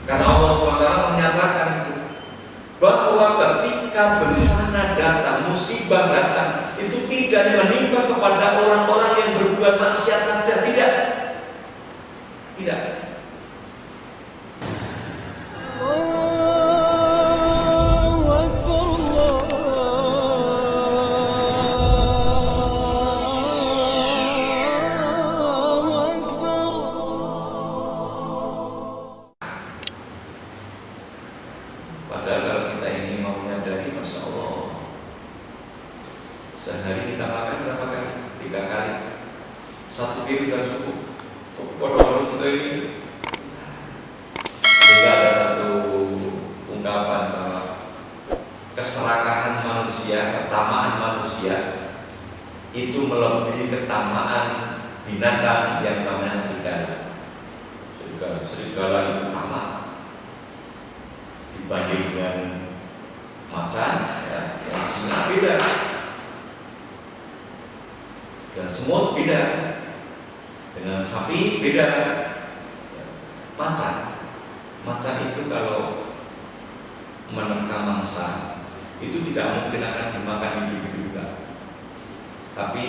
Karena Allah SWT menyatakan bahwa ketika bencana datang, musibah datang, itu tidak hanya menimpa kepada orang-orang yang berbuat maksiat saja, tidak. Padahal kalau kita ini mau menyadari, Masya Allah, sehari kita makan berapa kali? 3 kali. 1 piring sudah cukup. Waduh, kita ini. Sehingga ada satu ungkapan bahwa keserakahan manusia, ketamaan manusia itu melebihi ketamaan binatang yang namanya serigala. Serigala itu tamak dibanding dengan macan, ya, yang singa beda, dan semut beda, dengan sapi beda. Macan itu kalau menerkam mangsa itu tidak mungkin akan dimakan hidup-hidup, tapi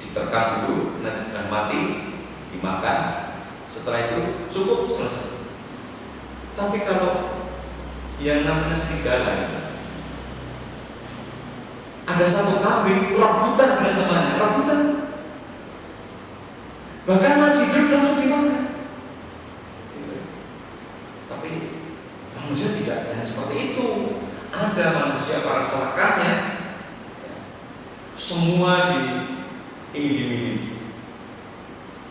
diterkam dulu, nanti setelah mati dimakan, setelah itu cukup, selesai. Tapi kalau yang namanya serigala, ada satu kambing rebutan dengan temannya, bahkan masih hidup langsung dimakan. Tapi manusia tidak hanya seperti itu. Ada manusia para serakahnya, semua ingin dimiliki.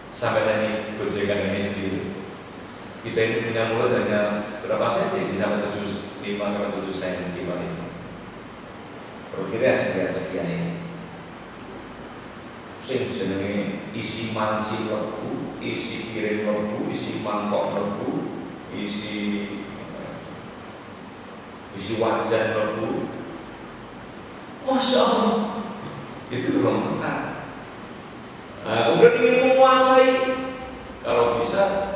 Sampai saya ini gojekan ini sendiri. Kita ini punya mulut hanya berapa senti? Bisa 5-7 senti paling. Perut kita sekian ini. Sing jenenge isi mansi lebu, isi piring lebu, isi mangkok lebu, isi wajan lebu. Masya Allah, itu belum makan. Kemudian ingin menguasai, kalau bisa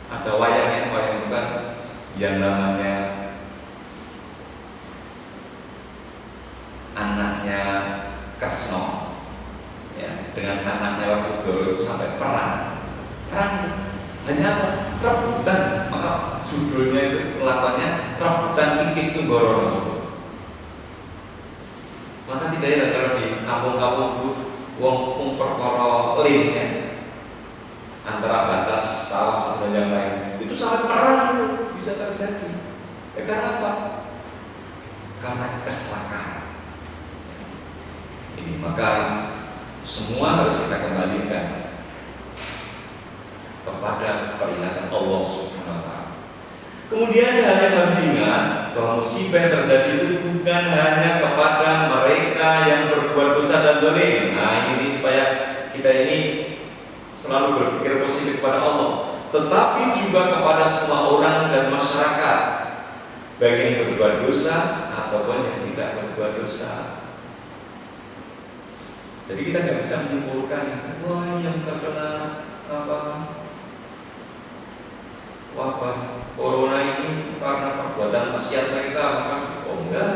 ada wayang itu kan yang namanya anaknya Kresno, ya, dengan anaknya Werkudara itu sampai perang hanya apa? Rebutan. Maka judulnya itu lakonnya rebutan kikis Tunggoro. Maka tidak heran kalau di kampung-kampung itu wong perkara lin, ya, antara batas sawah satu dan yang lain itu sampai perang itu bisa terjadi. Karena apa? Karena keserakahan. Ini maka semua harus kita kembalikan kepada peringatan Allah Subhanahu wa Ta'ala. Kemudian hal yang harus diingat bahwa musibah yang terjadi itu bukan hanya kepada mereka yang berbuat dosa dan zalim. Nah, ini supaya kita ini selalu berpikir positif kepada Allah, tetapi juga kepada semua orang dan masyarakat, baik yang berbuat dosa ataupun yang tidak berbuat dosa. Jadi kita nggak bisa menyimpulkan, wah yang terkena wabah corona ini karena perbuatan maksiat mereka, maka enggak.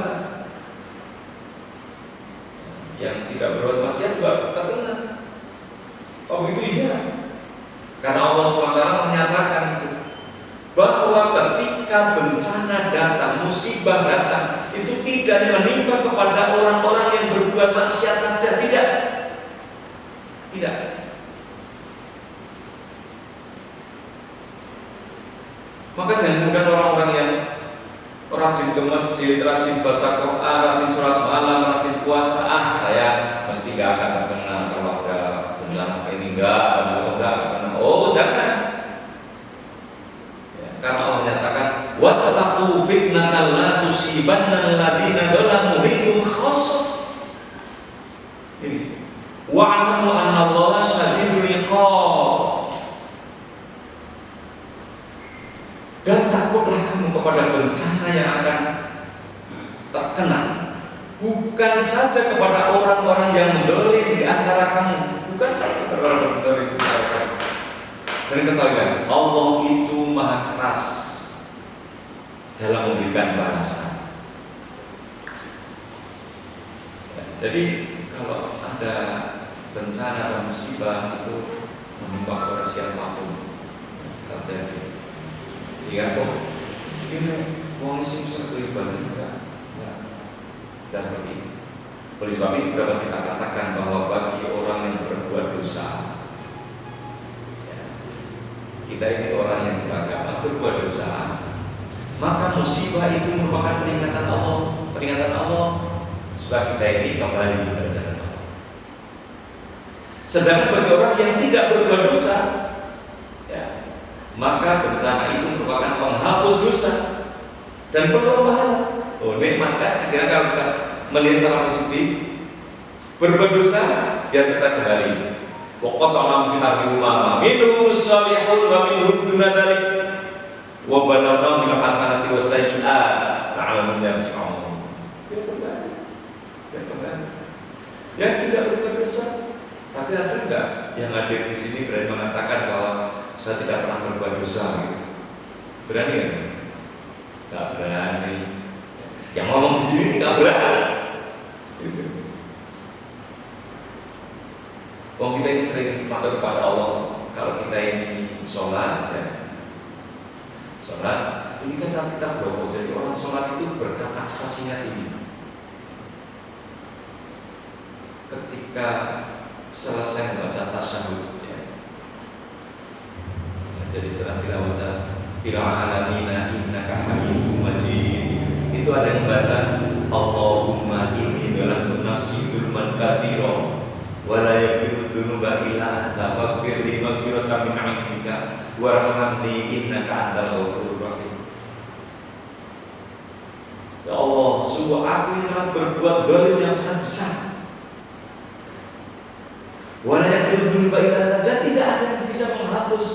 Yang tidak berbuat maksiat juga terkena. Oh itu iya. Karena Allah SWT menyatakan bahwa ketika bencana datang, musibah datang, itu tidak hanya menimpa kepada orang-orang yang berbuat maksiat saja, tidak. Maka jangan kemudian orang-orang yang rajin ke masjid, rajin baca Quran, rajin surat malam, rajin puasa, saya mesti gak akan terkena kalau ada bencana seperti ini, enggak akan. Oh jangan. Ya, karena Allah menyatakan wattaqu fitnatan la tusibanna alladziina dzalamu minkum khassah. Ini wa'lamu anna Allaha syadidul iqab. Dan takutlah kamu kepada bencana yang akan terkena, bukan saja kepada orang-orang yang mendolim di antara kamu, bukan saja kepada orang yang mendolim di antara kamu, Dan ketahuilah, Allah itu maha keras dalam memberikan balasan. Jadi kalau ada bencana dan musibah itu menimpa kepada siapapun terjadi. Jika ini wong sing seperti ibadah enggak seperti itu. Oleh sebab itu dapat kita katakan bahwa bagi orang yang berbuat dosa, kita ini orang yang beragama berbuat dosa, maka musibah itu merupakan peringatan Allah supaya kita ini kembali kepada jalan Allah. Sedangkan bagi orang yang tidak berbuat dosa, maka bencana itu merupakan penghapus dosa dan peluang pahala. Maka akhirnya kalau kita melihat secara positif, berbuat dosa biar kita kembali. Waqata'na fil ardi umama minhum as-salihun wa minhum duna dzalik wa balagna min hasanati was sayyi'at la'allahum yarji'un. Biar kembali. Yang tidak berbuat dosa. Tapi ada enggak yang hadir di sini berani mengatakan bahwa saya tidak pernah berbuat dosa gitu? Berani kan? Enggak berani. Yang ngomong di sini enggak berani. Gitu. Wong kita ini sering matur kepada Allah kalau kita ini sholat, sholat ini kan kita berdoa. Jadi orang sholat itu berkata saksinya tinggi. Ketika selesai membaca tasyahud, jadi setelah kita baca fil alamina innaka hamidum majid, itu ada yang membaca Allahumma inni dalam nafsi dzulman katsira wa la yaghfiru dzunuba illa anta faghfir li maghfiratan min 'indika warhamni innaka antal ghafurur rahim. Ya Allah, sungguh aku ini telah berbuat zalim yang sangat besar. Wa la yaghfiru dzunuba illa anta, dan tidak ada yang bisa menghapus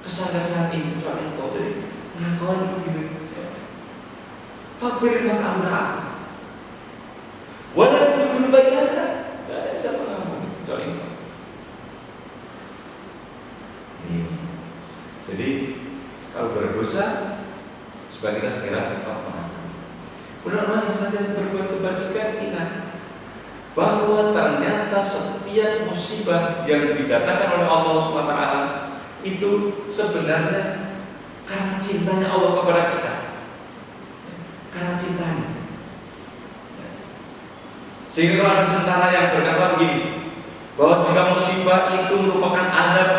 kesalahan ini kecuali Engkau. Jadi ngakuan gitu. Faghfir maka ampuni aku. Wa la yaghfiru dzunuba illa anta, tidak ada yang bisa mengampuni kecuali Engkau. Jadi kalau berdosa supaya kita segera cepat mengampuni. Benar-benar senantiasa berbuat kebajikan, ingat bahwa ternyata setiap musibah yang didatangkan oleh Allah SWT itu sebenarnya karena cintanya Allah kepada kita, karena cintanya. Sehingga kalau ada sementara yang berkata begini, bahwa jika musibah itu merupakan adab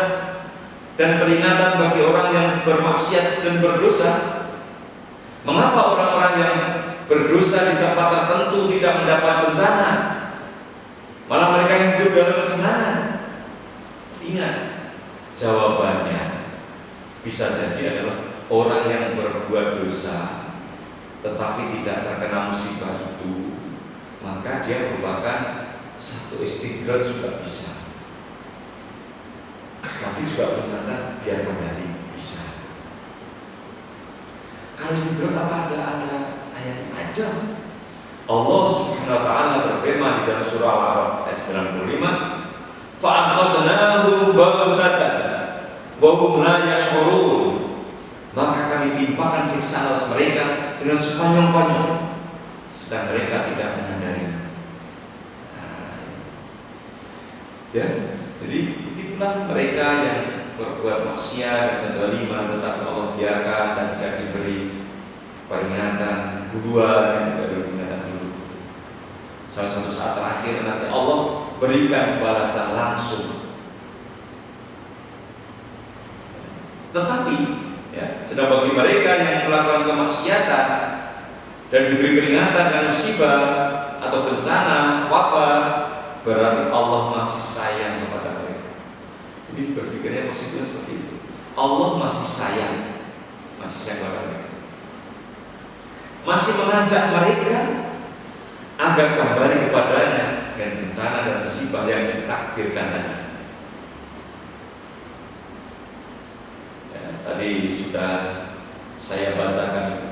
dan peringatan bagi orang yang bermaksiat dan berdosa, mengapa orang-orang yang berdosa di tempat tertentu tidak mendapat bencana, malah mereka hidup dalam kesenangan? Ingat, jawabannya bisa jadi adalah orang yang berbuat dosa tetapi tidak terkena musibah itu, maka dia merupakan satu istidraj juga bisa. Tapi juga peringatan biar kembali bisa. Kalau istidraj apa ada ayat ada. Allah Subhanahu wa taala berfirman di dalam surah Al-A'raf ayat 95, fa'akhadnahum baghtatan wa hum la yash'urun, maka kami timpakan siksa atas mereka dengan sekonyong-konyong sedang mereka tidak menyadari. Jadi begitulah mereka yang berbuat maksiat dan menzaliman, tetapi Allah biarkan dan tidak diberi peringatan duluan dan tidak diberi peringatan dulu. Salah satu saat terakhir nanti Allah berikan balasan langsung. Tetapi sedang bagi mereka yang melakukan kemaksiatan dan diberi peringatan dan musibah atau bencana, wabah, berarti Allah masih sayang kepada mereka. Jadi berpikirnya positif seperti itu. Allah masih sayang kepada mereka, masih mengajak mereka agar kembali kepadanya dan bencana dan musibah yang ditakdirkan tadi. Tadi sudah saya bacakan itu.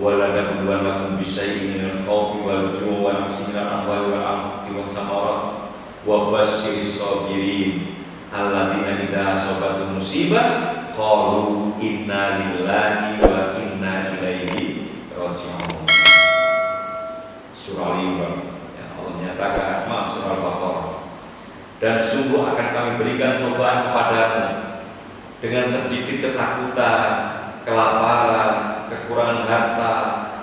Waladabluwannakum bisyai'in minal khawfi wal ju'i wa naqsin minal amwali wal anfusi was samarat wa basyyiris sabirin alladzina idza asabatum musibah qalu inna lillahi wa inna ilaihi raji'un. Surah Al-Imran. Ya, Allah menyatakan, surah Al-Baqarah. Dan sungguh akan kami berikan cobaan kepadamu dengan sedikit ketakutan, kelaparan, kekurangan harta,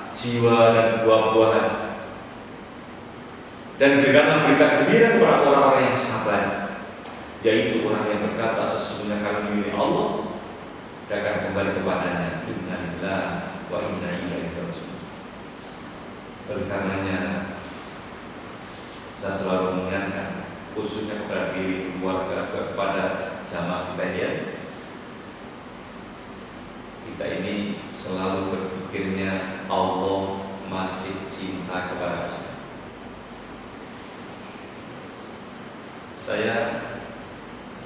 jiwa dan buah-buahan. Dan berikanlah berita gembira kepada orang-orang yang sabar, yaitu orang yang berkata sesungguhnya kami milik Allah dan akan kembali kepadanya. Inna lillahi wa inna ilaihi raji'un. Oleh karenanya saya selalu mengingatkan, khususnya kepada diri, keluarga, kepada jamaah kita ya, kita ini selalu berpikirnya Allah masih cinta kepada kita. Saya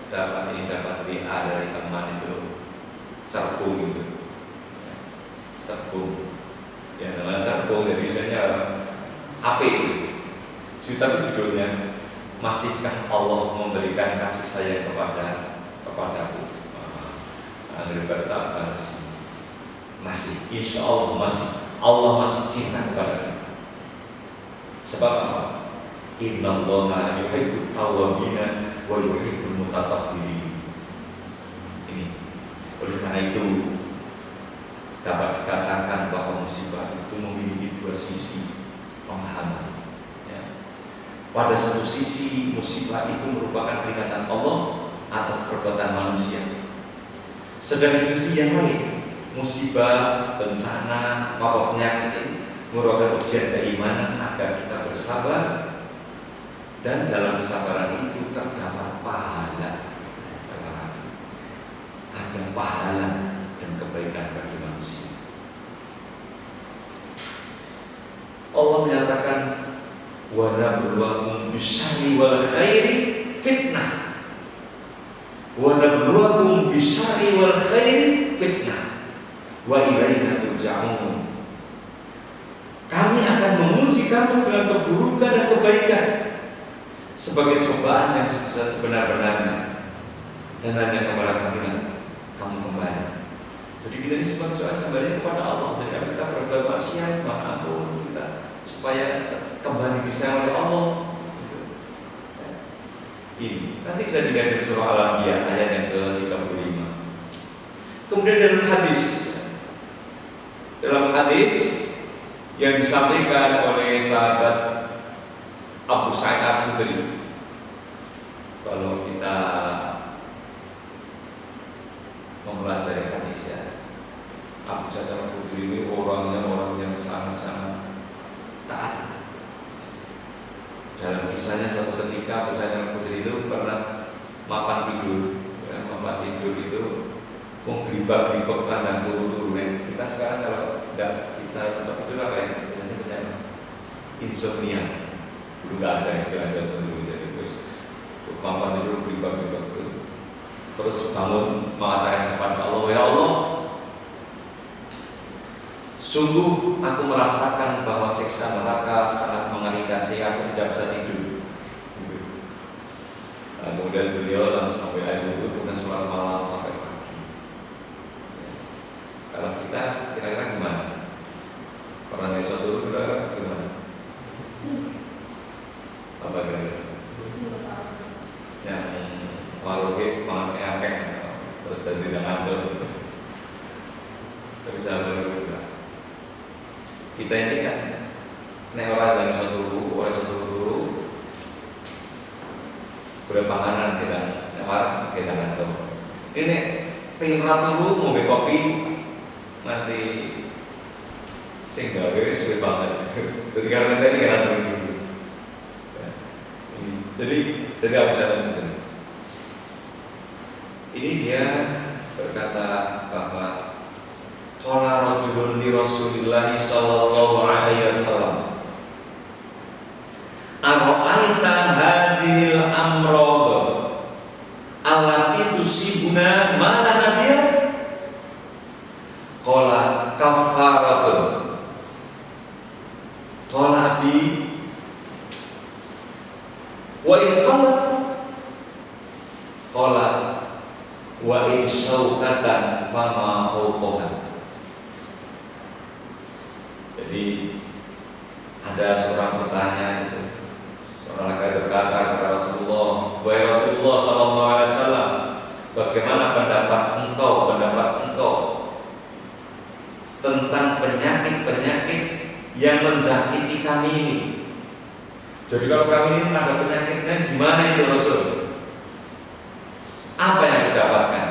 dapat WA dari teman itu Cerbung gitu, Cerbung, ya namanya Cerbung, jadi misalnya AP itu, tapi judulnya masihkah Allah memberikan kasih sayang kepadaku? Andri berkata masih, insya Allah masih, Allah masih cinta kepada kita. Sebab apa? Innallaha yuhibbut tawwabina wa yuhibbul mutatahhirin. Ini. Oleh karena itu dapat dikatakan bahwa musibah itu memiliki dua sisi pemahaman. Ya. Pada satu sisi musibah itu merupakan peringatan Allah atas perbuatan manusia. Sedang di sisi yang lain, musibah, bencana, wabah penyakit ini merupakan ujian keimanan agar kita bersabar. Dan dalam kesabaran itu terdapat pahala. Ada pahala dan kebaikan bagi manusia. Allah menyatakan wa nabluwakum bisyarri wal khairi fitnah. Wa nabluwakum bisyarri wal khairi fitnah. Wa ilaina turja'un. Kami akan menguji kamu dengan keburukan dan kebaikan sebagai cobaan yang sebenar-benarnya, dan hanya kepada kami kamu kembali. Jadi kita ini cuma soal kembali kepada Allah. Jadi kita berbuat maksiat, mohon ampun kita supaya kembali disayang oleh Allah. Ini nanti bisa dilihat di surah Al-Anbiya ayat yang ke-35. Kemudian dalam hadis yang disampaikan oleh sahabat Abu Sa'id Al-Khudri, kalau kita mempelajari hadis ya, Abu Sa'id Al-Khudri ini orang yang sangat-sangat taat. Dalam kisahnya suatu ketika Abu Sa'id Al-Khudri itu pernah mapan tidur, ya, mapan tidur itu menggelibak di pekan dan turun-turun. Kita sekarang kalau tidak bisa cepat tidur apa ya? Biasanya insomnia. Dulu nggak ada istilah seperti itu, terus mapan tidur gelibak-gelibak itu, terus bangun mengatakan kepada Allah, ya Allah, sungguh aku merasakan bahwa siksa neraka sangat mengerikan sehingga aku tidak bisa tidur. Nah, kemudian beliau langsung ambil air wudhu, kemudian sholat malam sampai pagi. Kalau kita kira-kira gimana? Pernah besok dulu kira-kira gimana? Apa kira-kira? Yang waroge mangan sing akeh terus dadi nang ngantuk. Bisa berubah. Kita ini kan nek ora yang satu turu berpanganan kita nek ora kita ngantuk. Ini pengen turu ngombe kopi nanti sing gawe suwe banget. Jadi karena tadi kan turu. Jadi apa saya lakukan? Ini dia berkata bahwa qala rajulun li Rasulillah sallallahu alaihi wasallam, ara'aita hadhil amrad allati tusibuna mana nabiyya? Qala kafaratun. Qala bi wa in qala Qala wa in syaukatan fama fawqaha. Jadi ada seorang bertanya gitu. Seorang laki berkata kepada Rasulullah, "Wahai Rasulullah sallallahu alaihi wasallam, bagaimana pendapat engkau tentang penyakit-penyakit yang menjangkiti kami ini?" Jadi kalau kami ini ada penyakitnya, gimana itu Rasul? Apa yang didapatkan?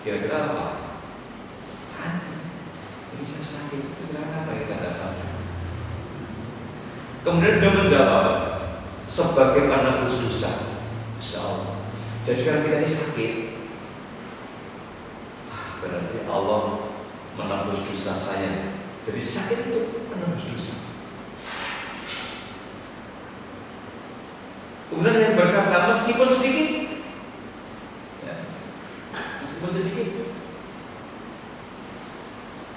Kira-kira apa? Ini saya sakit, kira-kira apa yang kita dapatkan? Kemudian dia menjawab, sebagai penebus dosa. Masya Allah. Jadi kalau kita ini sakit, berarti Allah menebus dosa saya. Jadi sakit itu menebus dosa. Kemudian yang berkata, meskipun sedikit, ya, meskipun sedikit,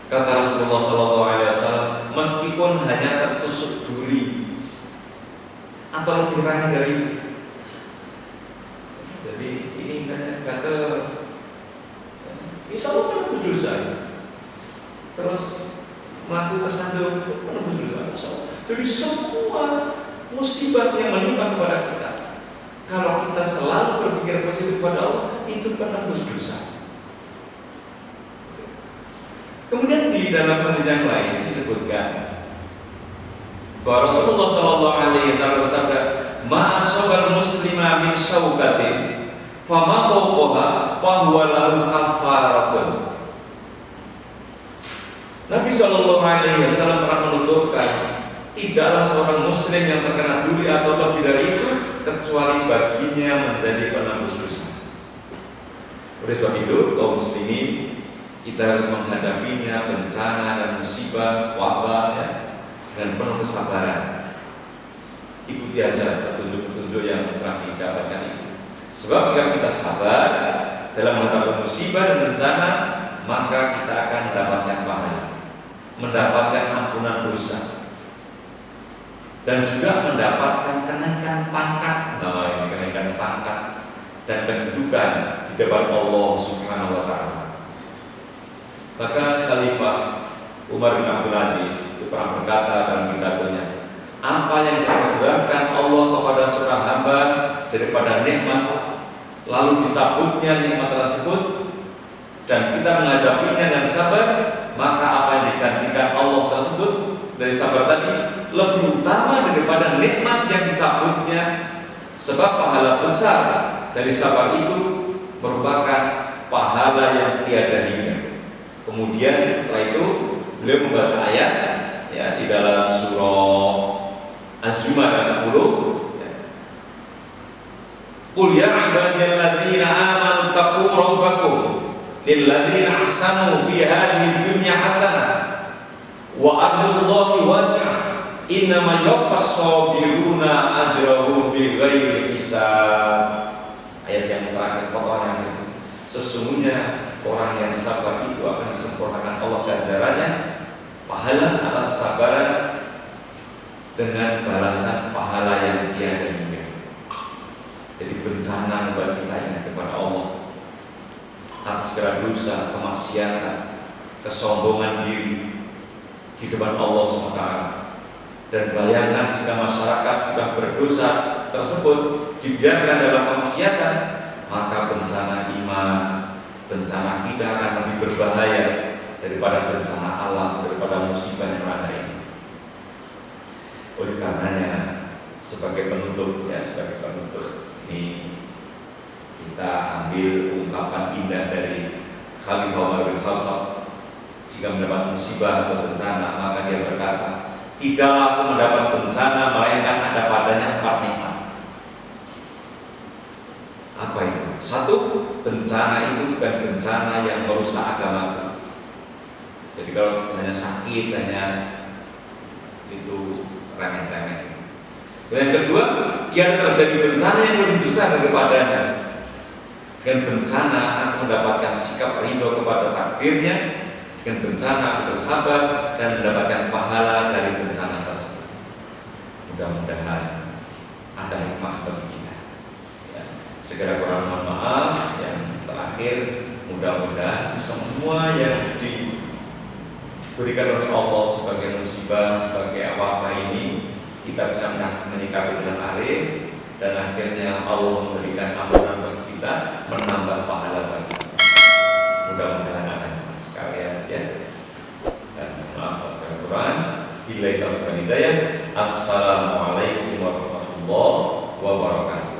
kata Rasulullah SAW, meskipun hanya tertusuk duri atau lebih ringan dari itu. Jadi ini misalnya kata, insya Allah menebus dosa. Terus melakukan kesandung menebus dosa. Jadi semua musibah yang menimpa kepada kita, kalau kita selalu berpikir positif kepada Allah, itu penebus dosa. Kemudian di dalam hadis yang lain disebutkan bahwa Rasulullah SAW bersabda, "Ma asabal muslima min syaukatin, fama fawqaha fahuwa lahu kafaratun." Nabi SAW pernah menuturkan, tidaklah seorang muslim yang terkena duri atau lebih dari itu kecuali baginya menjadi penebus dosa. Oleh sebab itu, kaum muslimin, kita harus menghadapinya bencana dan musibah, wabah, ya, dengan penuh kesabaran. Ikuti aja petunjuk-petunjuk yang telah didapatkan itu. Sebab jika kita sabar dalam menghadapi musibah dan bencana, maka kita akan mendapatkan pahala, mendapatkan ampunan dosa, dan juga mendapatkan kenaikan pangkat. Nah, ini kenaikan pangkat dan kedudukan di depan Allah Subhanahu wa Ta'ala. Maka Khalifah Umar bin Abdul Aziz itu pernah berkata dalam pidatonya, apa yang dianugerahkan Allah kepada seorang hamba daripada nikmat, lalu dicabutnya nikmat tersebut dan kita menghadapinya dengan sabar, maka apa yang digantikan Allah tersebut dari sabar tadi lebih utama daripada nikmat yang dicabutnya, sebab pahala besar dari sabar itu merupakan pahala yang tiada hingga. Kemudian setelah itu beliau membaca ayat, ya, di dalam surah Az-Zumar ayat 10, ya. Qul ya ibadiyalladzina amanu taqu rabbakum lilladzina ahsanu fi hadhihi dunya hasanah wa ardullahi wasi'ah innama yuwaffas sabiruna ajrahum bighairi hisab. Ayat yang terakhir potongan itu. Sesungguhnya orang yang sabar itu akan disempurnakan Allah ganjarannya, pahala atas kesabaran dengan balasan pahala yang tiada hingga. Jadi bencana membuat kita ingat kepada Allah atas segala dosa, kemaksiatan, kesombongan diri di depan Allah SWT. Dan bayangkan jika masyarakat sudah berdosa tersebut dibiarkan dalam kemaksiatan, maka bencana iman, bencana kita akan lebih berbahaya daripada bencana alam, daripada musibah yang ada ini. Oleh karenanya, sebagai penutup, ini kita ambil ungkapan indah dari Khalifah Umar bin Khattab. Jika mendapat musibah atau bencana, maka dia berkata, tidaklah aku mendapat bencana melainkan ada padanya 4 nikmat. Apa itu? 1, bencana itu bukan bencana yang merusak agama. Jadi kalau hanya sakit, hanya itu remeh-temeh. Yang kedua, tiada terjadi bencana yang lebih besar daripadanya. Dengan bencana aku mendapatkan sikap ridho kepada takdirnya. Dengan bencana aku bersabar dan mendapatkan pahala dari bencana tersebut. Mudah-mudahan ada hikmah bagi kita. Segera kurang mohon maaf. Yang terakhir, mudah-mudahan semua yang diberikan oleh Allah sebagai musibah, sebagai apa-apa ini, kita bisa menyikapi dengan arif, dan akhirnya Allah memberikan ampunan bagi kita, menambah pahala bagi kita. Mudah-mudahan ada sekalian ya. Dan maaf atas kekurangan. Billahi taufiq wal hidayah. Assalamualaikum warahmatullahi wabarakatuh.